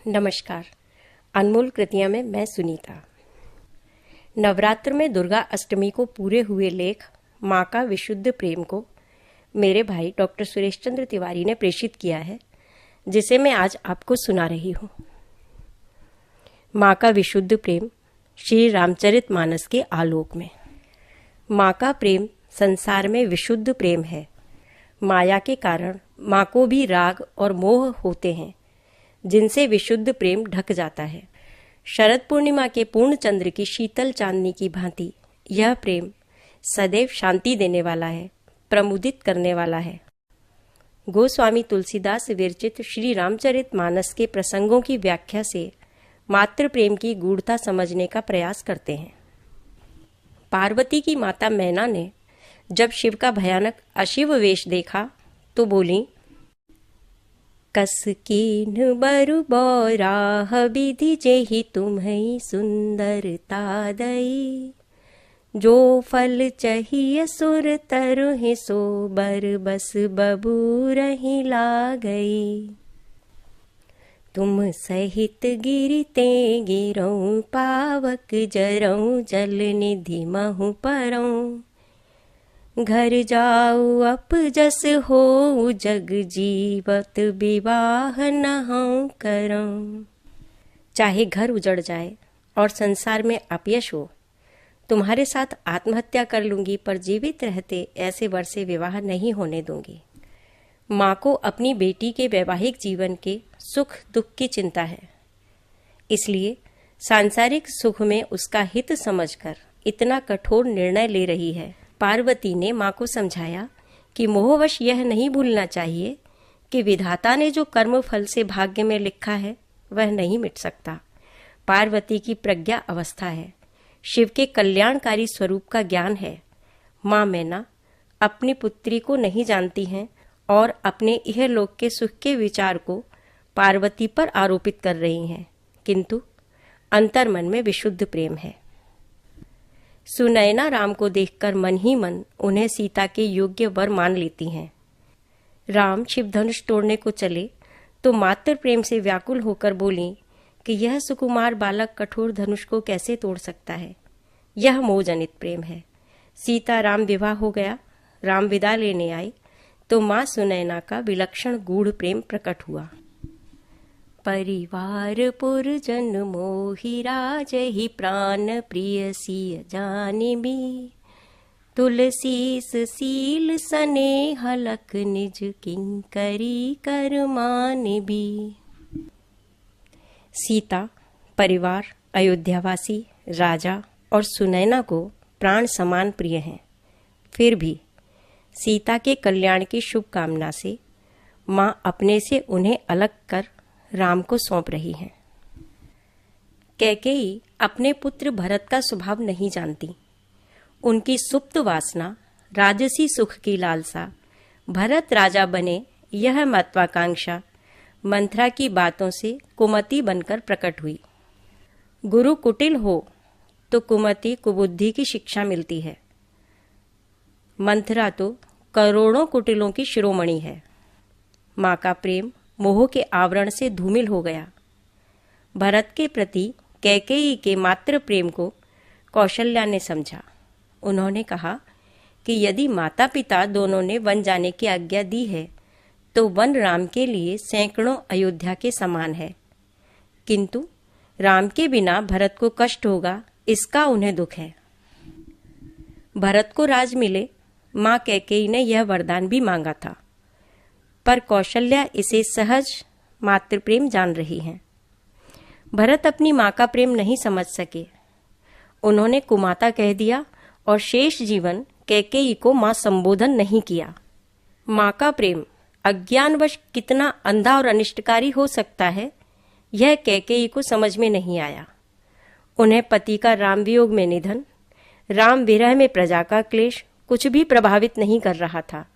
नमस्कार। अनमोल कृतियां में मैं सुनीता। नवरात्र में दुर्गा अष्टमी को पूरे हुए लेख माँ का विशुद्ध प्रेम को मेरे भाई डॉक्टर सुरेश चंद्र तिवारी ने प्रेषित किया है, जिसे मैं आज आपको सुना रही हूँ। माँ का विशुद्ध प्रेम श्री रामचरितमानस के आलोक में। माँ का प्रेम संसार में विशुद्ध प्रेम है। माया के कारण माँ को भी राग और मोह होते हैं, जिनसे विशुद्ध प्रेम ढक जाता है। शरद पूर्णिमा के पूर्ण चंद्र की शीतल चांदनी की भांति यह प्रेम सदैव शांति देने वाला है, प्रमुदित करने वाला है। गोस्वामी तुलसीदास विरचित श्री रामचरितमानस के प्रसंगों की व्याख्या से मातृ प्रेम की गूढ़ता समझने का प्रयास करते हैं। पार्वती की माता मैना ने जब शिव का भयानक अशिव वेश देखा तो बोली, कस कीन्ह बरु बौराह विधि जेहि तुम्हई सुंदरता दई, जो फल चाहिए सुर तरुहि सो बर बस बबूरहि लागई। तुम सहित गिरते गिरऊं पावक जरऊं जल निधि महु परऊं, घर जाऊ अपजस हो जग जीवत विवाह नहु करऊं। चाहे घर उजड़ जाए और संसार में अपयश हो, तुम्हारे साथ आत्महत्या कर लूंगी, पर जीवित रहते ऐसे वर से विवाह नहीं होने दूंगी। माँ को अपनी बेटी के वैवाहिक जीवन के सुख दुख की चिंता है, इसलिए सांसारिक सुख में उसका हित समझकर इतना कठोर निर्णय ले रही है। पार्वती ने माँ को समझाया कि मोहवश यह नहीं भूलना चाहिए कि विधाता ने जो कर्म फल से भाग्य में लिखा है वह नहीं मिट सकता। पार्वती की प्रज्ञा अवस्था है, शिव के कल्याणकारी स्वरूप का ज्ञान है। माँ मैना अपनी पुत्री को नहीं जानती हैं और अपने इहलोक के सुख के विचार को पार्वती पर आरोपित कर रही हैं, किंतु अंतर्मन में विशुद्ध प्रेम है। सुनैना राम को देखकर मन ही मन उन्हें सीता के योग्य वर मान लेती हैं। राम शिव धनुष तोड़ने को चले तो मातृ प्रेम से व्याकुल होकर बोली कि यह सुकुमार बालक कठोर धनुष को कैसे तोड़ सकता है। यह मोहजनित प्रेम है। सीता राम विवाह हो गया, राम विदा लेने आई तो माँ सुनैना का विलक्षण गूढ़ प्रेम प्रकट हुआ। परिवार पुरजन मोहि राजहि प्राण प्रिय सिय जानिबी, तुलसीस सील स्नेह लख निज किंकरी कर मानिबी। सीता, परिवार, अयोध्यावासी, राजा और सुनैना को प्राण समान प्रिय हैं। फिर भी सीता के कल्याण की शुभकामना से माँ अपने से उन्हें अलग कर राम को सौंप रही हैं। कैकेयी अपने पुत्र भरत का स्वभाव नहीं जानती। उनकी सुप्त वासना, राजसी सुख की लालसा, भरत राजा बने यह महत्वाकांक्षा मंथरा की बातों से कुमति बनकर प्रकट हुई। गुरु कुटिल हो तो कुमति कुबुद्धि की शिक्षा मिलती है। मंथरा तो करोड़ों कुटिलों की शिरोमणि है। माँ का प्रेम मोह के आवरण से धूमिल हो गया। भरत के प्रति कैकेयी के मातृ प्रेम को कौशल्या ने समझा। उन्होंने कहा कि यदि माता पिता दोनों ने वन जाने की आज्ञा दी है तो वन राम के लिए सैकड़ों अयोध्या के समान है, किंतु राम के बिना भरत को कष्ट होगा, इसका उन्हें दुख है। भरत को राज मिले, माँ कैकेयी ने यह वरदान भी मांगा था, पर कौशल्या इसे सहज मातृ प्रेम जान रही हैं। भरत अपनी माँ का प्रेम नहीं समझ सके। उन्होंने कुमाता कह दिया और शेष जीवन कैकेयी को माँ संबोधन नहीं किया। माँ का प्रेम अज्ञानवश कितना अंधा और अनिष्टकारी हो सकता है, यह कैकेयी को समझ में नहीं आया। उन्हें पति का राम वियोग में निधन, राम विरह में प्रजा का क्लेश कुछ भी प्रभावित नहीं कर रहा था।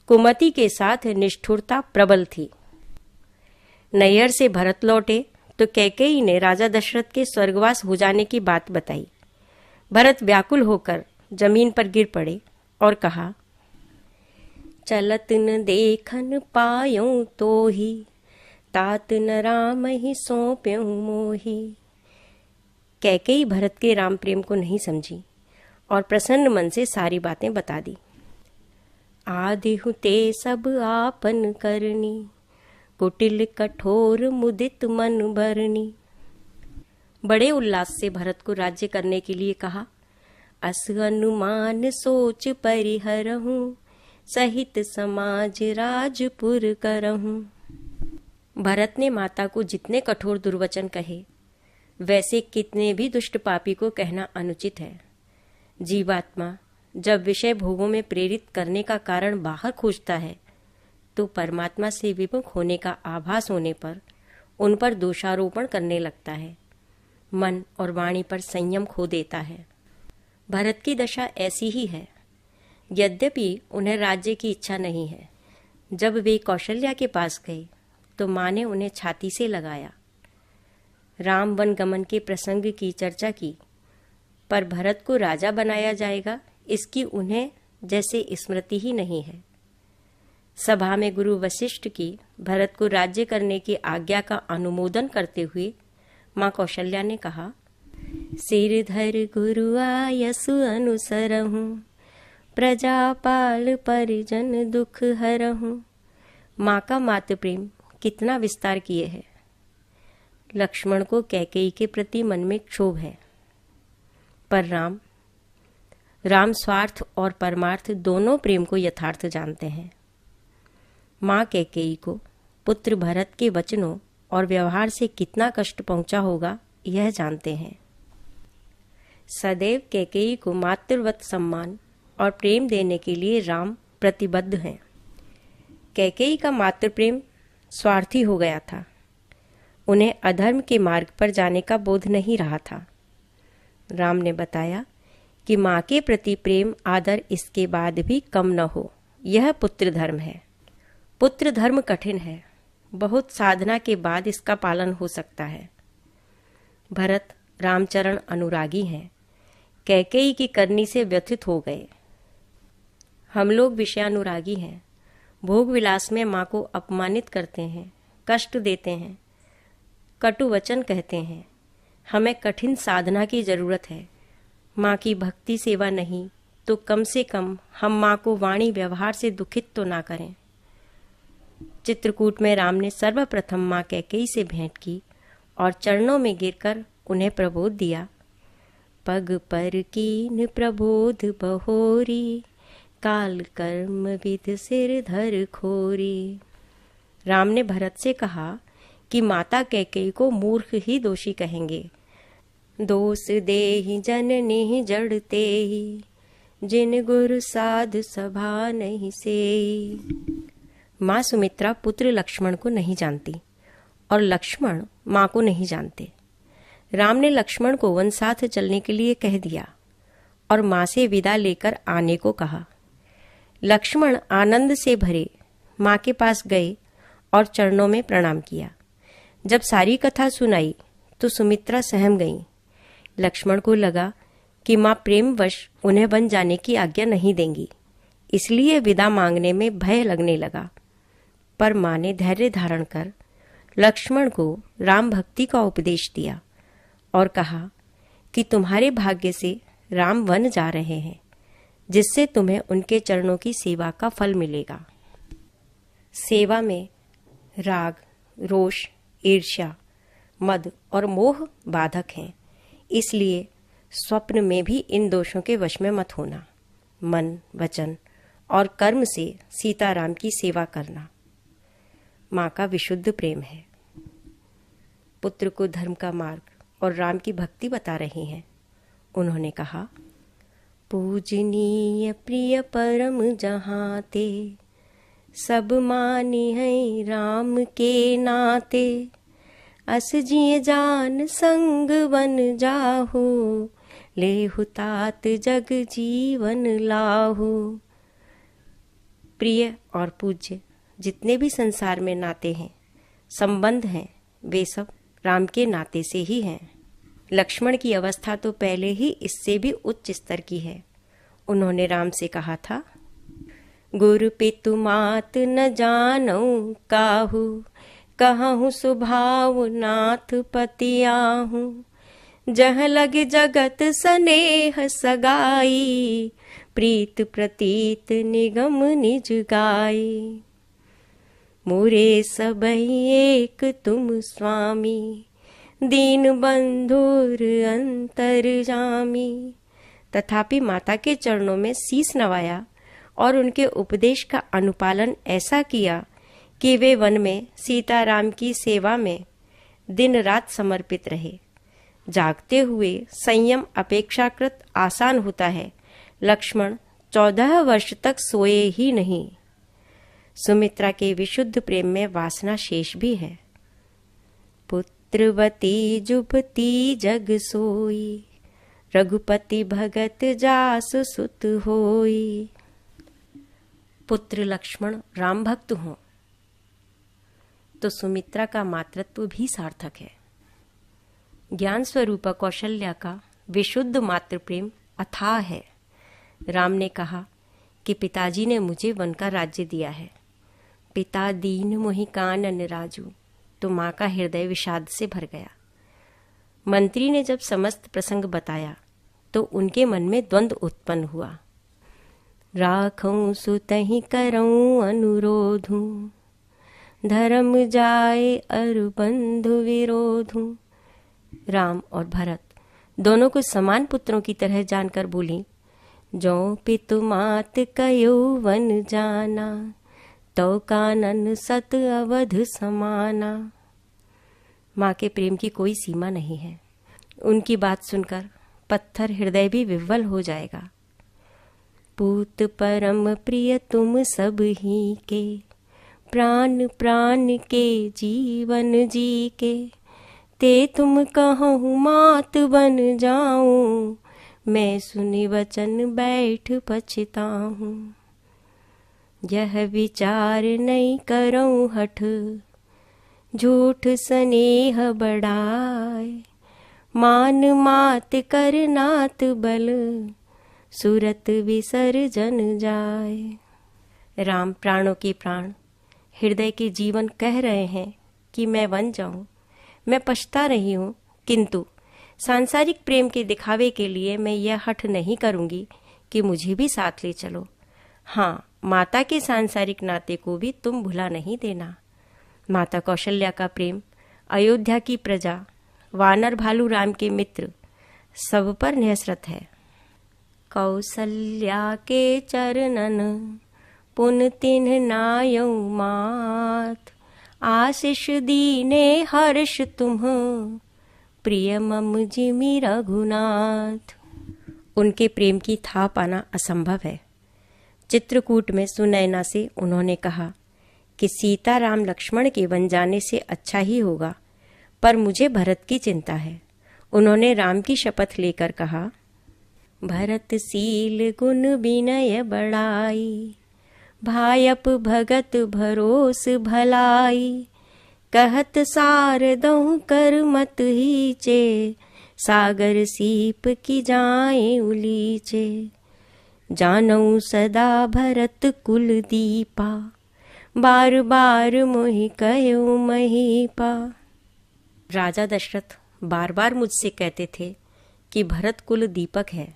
कुमति के साथ निष्ठुरता प्रबल थी। नैहर से भरत लौटे तो कैकेयी ने राजा दशरथ के स्वर्गवास हो जाने की बात बताई। भरत व्याकुल होकर जमीन पर गिर पड़े और कहा, चलत न देखन पायूं तो ही तात न राम ही सौंप्यऊ मोही। कैकेयी भरत के राम प्रेम को नहीं समझी और प्रसन्न मन से सारी बातें बता दी। आदिहु ते सब आपन करनी, कुटिल कठोर मुदित मन भरनी। बड़े उल्लास से भरत को राज्य करने के लिए कहा। अस अनुमान सोच परिहरहूँ, सहित समाज राजपुर करहूँ। भरत ने माता को जितने कठोर दुर्वचन कहे, वैसे कितने भी दुष्ट पापी को कहना अनुचित है। जीवात्मा जब विषय भोगों में प्रेरित करने का कारण बाहर खोजता है, तो परमात्मा से विमुख होने का आभास होने पर उन पर दोषारोपण करने लगता है, मन और वाणी पर संयम खो देता है। भरत की दशा ऐसी ही है। यद्यपि उन्हें राज्य की इच्छा नहीं है। जब वे कौशल्या के पास गए तो माँ ने उन्हें छाती से लगाया। राम वन गमन के प्रसंग की चर्चा की, पर भरत को राजा बनाया जाएगा इसकी उन्हें जैसे स्मृति ही नहीं है। सभा में गुरु वशिष्ठ की भरत को राज्य करने की आज्ञा का अनुमोदन करते हुए माँ कौशल्या ने कहा, सिरधर गुरु आयसु अनुसरहूँ, प्रजापाल परिजन दुख हरहूँ। माँ का मातृ प्रेम कितना विस्तार किए है। लक्ष्मण को कैकेयी के प्रति मन में क्षोभ है, पर राम स्वार्थ और परमार्थ दोनों प्रेम को यथार्थ जानते हैं। माँ कैकेयी को पुत्र भरत के वचनों और व्यवहार से कितना कष्ट पहुंचा होगा यह जानते हैं। सदैव कैकेयी को मातृवत सम्मान और प्रेम देने के लिए राम प्रतिबद्ध हैं। कैकेयी का मातृ प्रेम स्वार्थी हो गया था। उन्हें अधर्म के मार्ग पर जाने का बोध नहीं रहा था। राम ने बताया कि माँ के प्रति प्रेम आदर इसके बाद भी कम न हो, यह पुत्र धर्म है। पुत्र धर्म कठिन है, बहुत साधना के बाद इसका पालन हो सकता है। भरत रामचरण अनुरागी हैं, कैकेयी की करनी से व्यथित हो गए। हम लोग विषयानुरागी हैं, भोग विलास में माँ को अपमानित करते हैं, कष्ट देते हैं, कटु वचन कहते हैं। हमें कठिन साधना की जरूरत है। माँ की भक्ति सेवा नहीं तो कम से कम हम माँ को वाणी व्यवहार से दुखित तो ना करें। चित्रकूट में राम ने सर्वप्रथम माँ कैकेयी से भेंट की और चरणों में गिरकर उन्हें प्रबोध दिया। पग पर कीन प्रबोध बहोरी, काल कर्म विध सिर धर खोरी। राम ने भरत से कहा कि माता कैकेयी को मूर्ख ही दोषी कहेंगे। दोष देहि जननी जड़ तेहि, जिन गुरु साध सभा नहीं सेई। माँ सुमित्रा पुत्र लक्ष्मण को नहीं जानती और लक्ष्मण माँ को नहीं जानते। राम ने लक्ष्मण को वन साथ चलने के लिए कह दिया और माँ से विदा लेकर आने को कहा। लक्ष्मण आनंद से भरे माँ के पास गए और चरणों में प्रणाम किया। जब सारी कथा सुनाई तो सुमित्रा सहम गईं। लक्ष्मण को लगा कि माँ प्रेमवश उन्हें वन जाने की आज्ञा नहीं देंगी, इसलिए विदा मांगने में भय लगने लगा। पर माँ ने धैर्य धारण कर लक्ष्मण को राम भक्ति का उपदेश दिया और कहा कि तुम्हारे भाग्य से राम वन जा रहे हैं, जिससे तुम्हें उनके चरणों की सेवा का फल मिलेगा। सेवा में राग, रोष, ईर्ष्या, मद और मोह बाधक हैं, इसलिए स्वप्न में भी इन दोषों के वश में मत होना। मन, वचन और कर्म से सीताराम की सेवा करना माँ का विशुद्ध प्रेम है। पुत्र को धर्म का मार्ग और राम की भक्ति बता रही हैं। उन्होंने कहा, पूजनीय प्रिय परम जहाँ ते, सब मानी है राम के नाते। अस जिए जान संग वन जाहु, लेहु तात जग जीवन लाहु। प्रिय और पूज्य जितने भी संसार में नाते हैं, संबंध हैं, वे सब राम के नाते से ही हैं। लक्ष्मण की अवस्था तो पहले ही इससे भी उच्च स्तर की है। उन्होंने राम से कहा था, गुरु पितु मात न जानऊ काहू, कहूँ सुभाव नाथ पतियाहूँ, जह लग जगत स्नेह सगाई, प्रीत प्रतीत निगम निज गाई। मोरे सबहि एक तुम स्वामी, दीन बंधुर अंतर्यामी। तथापि माता के चरणों में शीस नवाया और उनके उपदेश का अनुपालन ऐसा किया कि वे वन में सीताराम की सेवा में दिन रात समर्पित रहे। जागते हुए संयम अपेक्षाकृत आसान होता है। लक्ष्मण 14 वर्ष तक सोए ही नहीं। सुमित्रा के विशुद्ध प्रेम में वासना शेष भी है। पुत्रवती जुबती जग सोई, रघुपति भगत जास सुत होई। पुत्र लक्ष्मण राम भक्त हों तो सुमित्रा का मातृत्व भी सार्थक है। ज्ञान स्वरूपा कौशल्या का विशुद्ध मातृ प्रेम अथाह है। राम ने कहा कि पिताजी ने मुझे वन का राज्य दिया है। पिता दीन मोहि कानन राजू, तो माँ का हृदय विषाद से भर गया। मंत्री ने जब समस्त प्रसंग बताया तो उनके मन में द्वंद्व उत्पन्न हुआ। राखऊं सुतहि करऊं अनुरोधूं, धर्म जाए अरु बंधु विरोधूं। राम और भरत दोनों को समान पुत्रों की तरह जानकर बोली, जो पितु मात कयो वन जाना, तो कानन सत अवध समाना। माँ के प्रेम की कोई सीमा नहीं है। उनकी बात सुनकर पत्थर हृदय भी विह्वल हो जाएगा। पूत परम प्रिय तुम सब ही के, प्राण प्राण के जीवन जी के। ते तुम कहूँ मात बन जाऊं, मैं सुनि वचन बैठ पछताऊं। यह विचार नहीं करऊं हठ, झूठ स्नेह बढ़ाए। मान मात कर नात बल, सूरत विसर्जन जाए। राम प्राणों के प्राण हृदय के जीवन कह रहे हैं कि मैं वन जाऊं। मैं पछता रही हूं, किंतु सांसारिक प्रेम के दिखावे के लिए मैं यह हठ नहीं करूंगी कि मुझे भी साथ ले चलो। हाँ, माता के सांसारिक नाते को भी तुम भुला नहीं देना। माता कौशल्या का प्रेम अयोध्या की प्रजा, वानर भालू राम के मित्र सब पर न्यसरत है। कौशल्या के चरणन पुन तिन्ह नायौ मात, आशीष दीने हर्ष तुम, प्रिय मम जिमि रघुनाथ। उनके प्रेम की था पाना असंभव है। चित्रकूट में सुनैना से उन्होंने कहा कि सीता राम लक्ष्मण के वन जाने से अच्छा ही होगा, पर मुझे भरत की चिंता है। उन्होंने राम की शपथ लेकर कहा, भरत शील गुण विनय बढ़ाई, भायप भगत भरोस भलाई। कहत सार दहु कर मत हीचे, सागर सीप की जाए उलीचे। जानऊ सदा भरत कुल दीपा, बार बार मोहि कहो महीपा। राजा दशरथ बार बार मुझसे कहते थे कि भरत कुल दीपक है।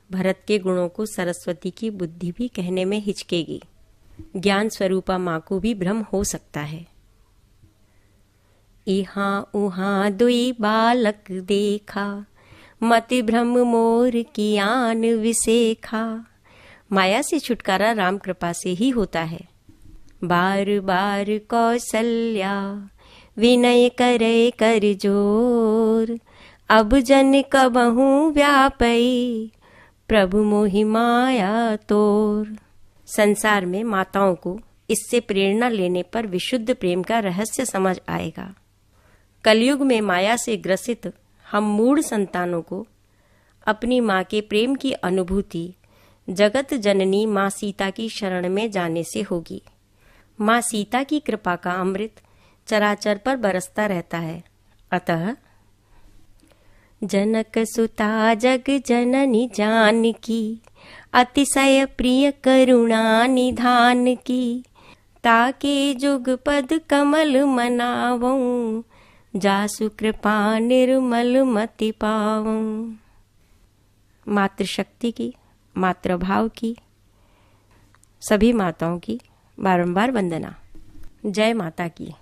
भरत के गुणों को सरस्वती की बुद्धि भी कहने में हिचकेगी। ज्ञान स्वरूपा माँ को भी भ्रम हो सकता है। इहाँ उहाँ दुई बालक देखा, मति भ्रम मोर की आन विसेखा। माया से छुटकारा राम कृपा से ही होता है। बार बार कौशल्या विनय करे कर जोर, अब जन कबहूँ व्यापई, प्रभु मोहि माया तोर। संसार में माताओं को इससे प्रेरणा लेने पर विशुद्ध प्रेम का रहस्य समझ आएगा। कलयुग में माया से ग्रसित हम मूढ़ संतानों को अपनी माँ के प्रेम की अनुभूति जगत जननी माँ सीता की शरण में जाने से होगी। माँ सीता की कृपा का अमृत चराचर पर बरसता रहता है। अतः जनक सुता जग जननी जानकी, अतिशय प्रिय करुणा निधान की। ताकि जुग पद कमल मनावऊं, जासु कृपा निर्मल मति पावऊं। मातृशक्ति की, मातृभाव की, सभी माताओं की बारंबार वंदना। जय माता की।